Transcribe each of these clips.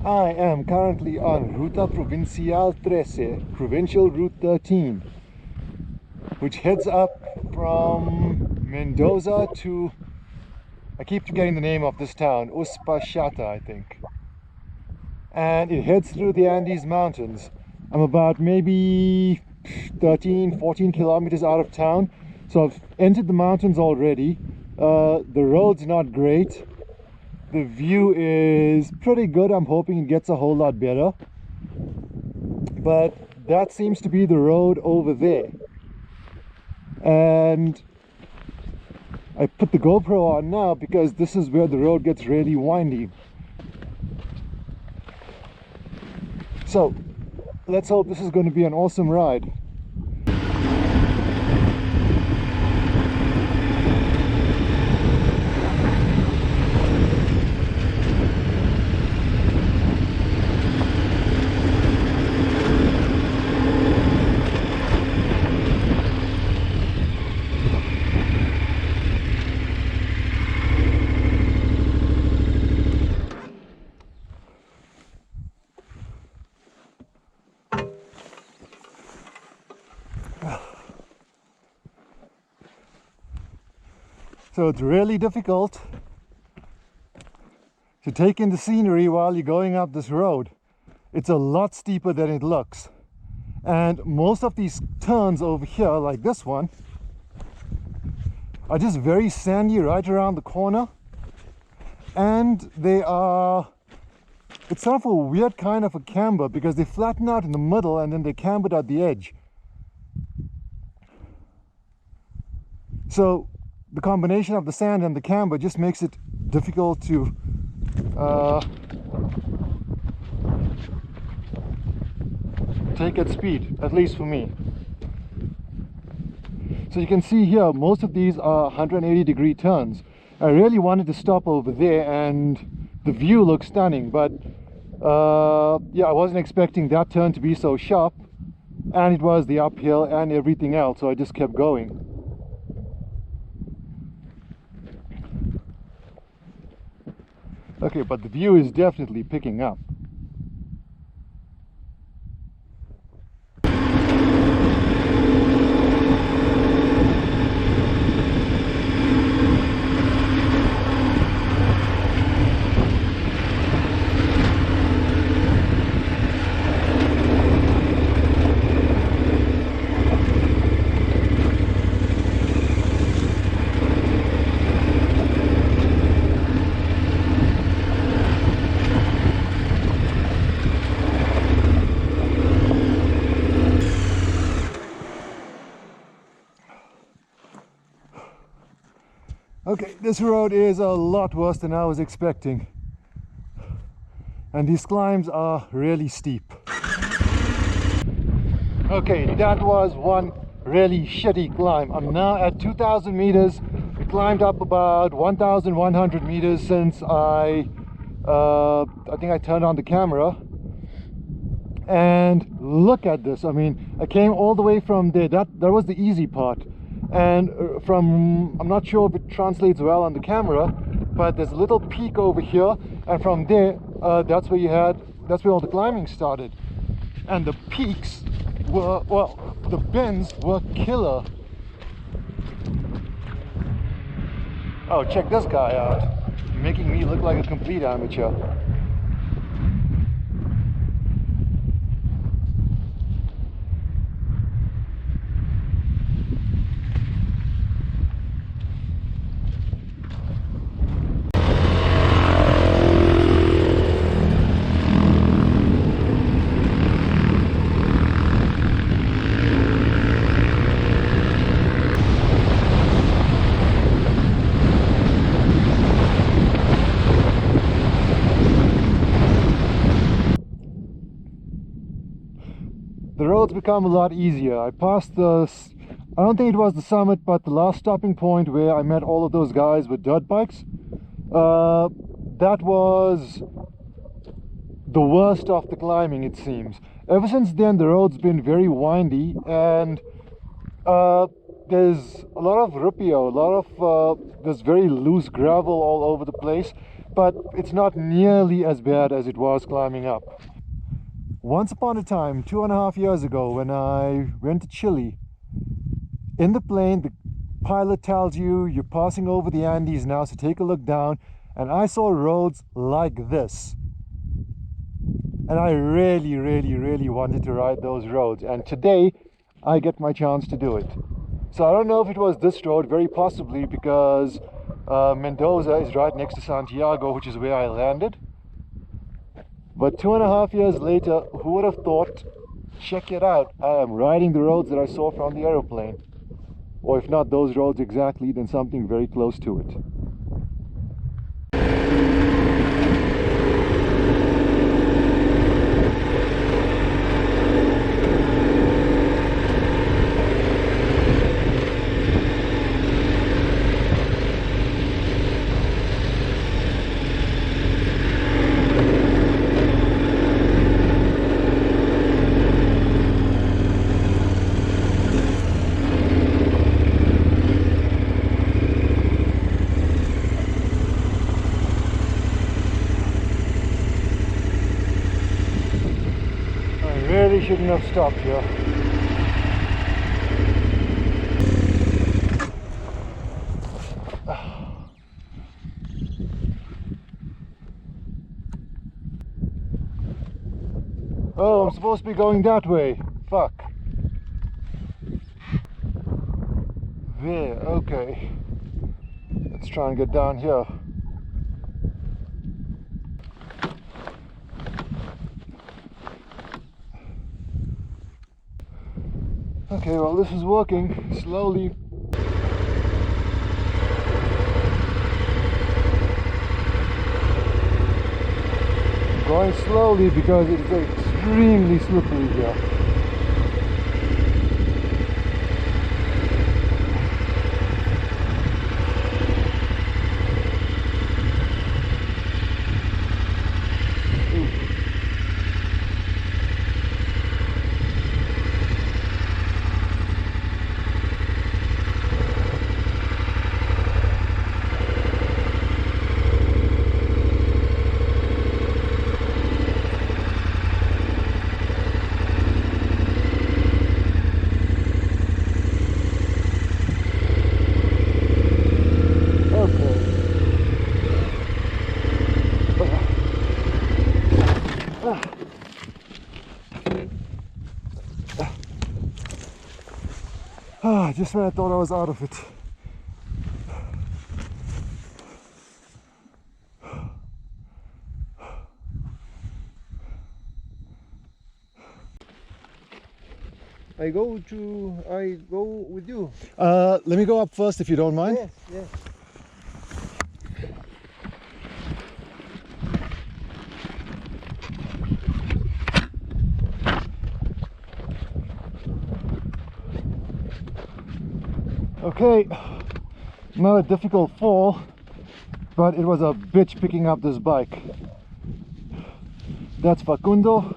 I am currently on Ruta Provincial 13, Provincial Route 13, which heads up from Mendoza to, I keep forgetting the name of this town, Uspallata, I think. And it heads through the Andes Mountains. I'm about maybe 13, 14 kilometers out of town, so I've entered the mountains already. The road's not great. The view is pretty good. I'm hoping it gets a whole lot better. But that seems to be the road over there. And I put the GoPro on now because this is where the road gets really windy. So let's hope this is going to be an awesome ride. So it's really difficult to take in the scenery while you're going up this road. It's a lot steeper than it looks. And most of these turns over here, like this one, are just very sandy right around the corner. And it's sort of a weird kind of a camber because they flatten out in the middle and then they cambered at the edge. So the combination of the sand and the camber just makes it difficult to take at speed, at least for me. So you can see here, most of these are 180-degree turns. I really wanted to stop over there and the view looks stunning, but yeah, I wasn't expecting that turn to be so sharp, and it was the uphill and everything else, so I just kept going. Okay, but the view is definitely picking up. Okay, this road is a lot worse than I was expecting. And these climbs are really steep. Okay, that was one really shitty climb. I'm now at 2,000 meters. We climbed up about 1,100 meters since I think I turned on the camera. And look at this. I mean, I came all the way from there. That was the easy part. And I'm not sure if it translates well on the camera, but there's a little peak over here, and from there, that's where all the climbing started. And the peaks were, well, the bends were killer. Oh, check this guy out, making me look like a complete amateur. The roads become a lot easier. I passed I don't think it was the summit, but the last stopping point where I met all of those guys with dirt bikes. That was the worst of the climbing, it seems. Ever since then, the road's been very windy, and there's a lot of ripio, there's very loose gravel all over the place. but it's not nearly as bad as it was climbing up. Once upon a time, 2.5 years ago, when I went to Chile, in the plane, the pilot tells you you're passing over the Andes now, so take a look down, and I saw roads like this. And I really wanted to ride those roads, and today I get my chance to do it. So I don't know if it was this road, very possibly, because Mendoza is right next to Santiago, which is where I landed. But 2.5 years later, who would have thought? Check it out, I am riding the roads that I saw from the aeroplane. Or if not those roads exactly, then something very close to it. Really shouldn't have stopped here. Oh, I'm supposed to be going that way. Fuck. There, okay. Let's try and get down here. Okay, well, this is working slowly. I'm going slowly because it is extremely slippery here. Just when I thought I was out of it. I go with you. Let me go up first if you don't mind. Yes, yes. Okay, not a difficult fall, but it was a bitch picking up this bike. That's Facundo,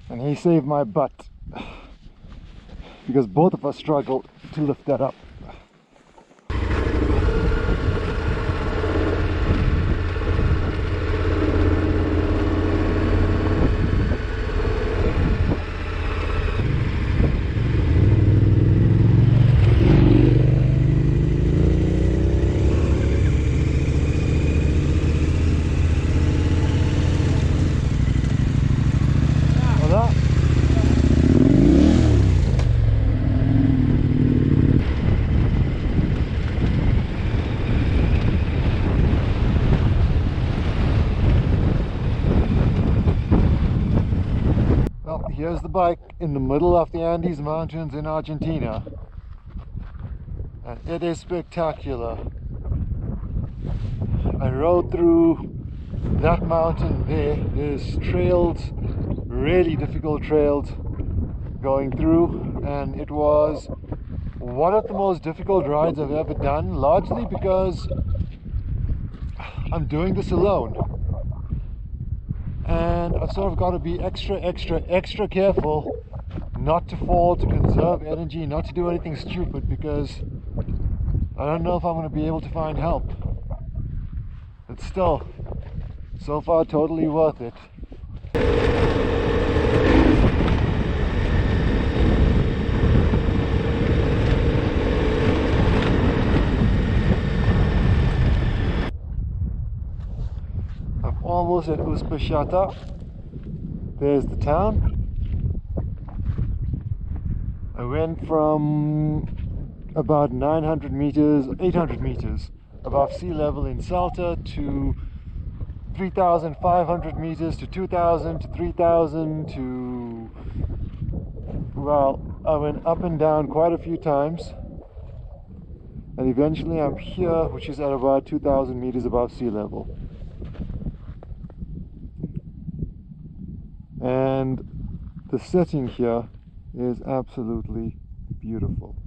and he saved my butt because both of us struggled to lift that up. Here's the bike in the middle of the Andes Mountains in Argentina, and it is spectacular. I rode through that mountain there. There's trails, really difficult trails going through, and it was one of the most difficult rides I've ever done, largely because I'm doing this alone. And I've sort of got to be extra careful not to fall, to conserve energy, not to do anything stupid, because I don't know if I'm going to be able to find help. still, so far totally worth it. I'm almost at Uspallata. There's the town. I went from about 900 meters, 800 meters above sea level in Salta to 3,500 meters to 2,000 to 3,000 to, well, I went up and down quite a few times. And eventually I'm here, which is at about 2,000 meters above sea level. And the setting here is absolutely beautiful.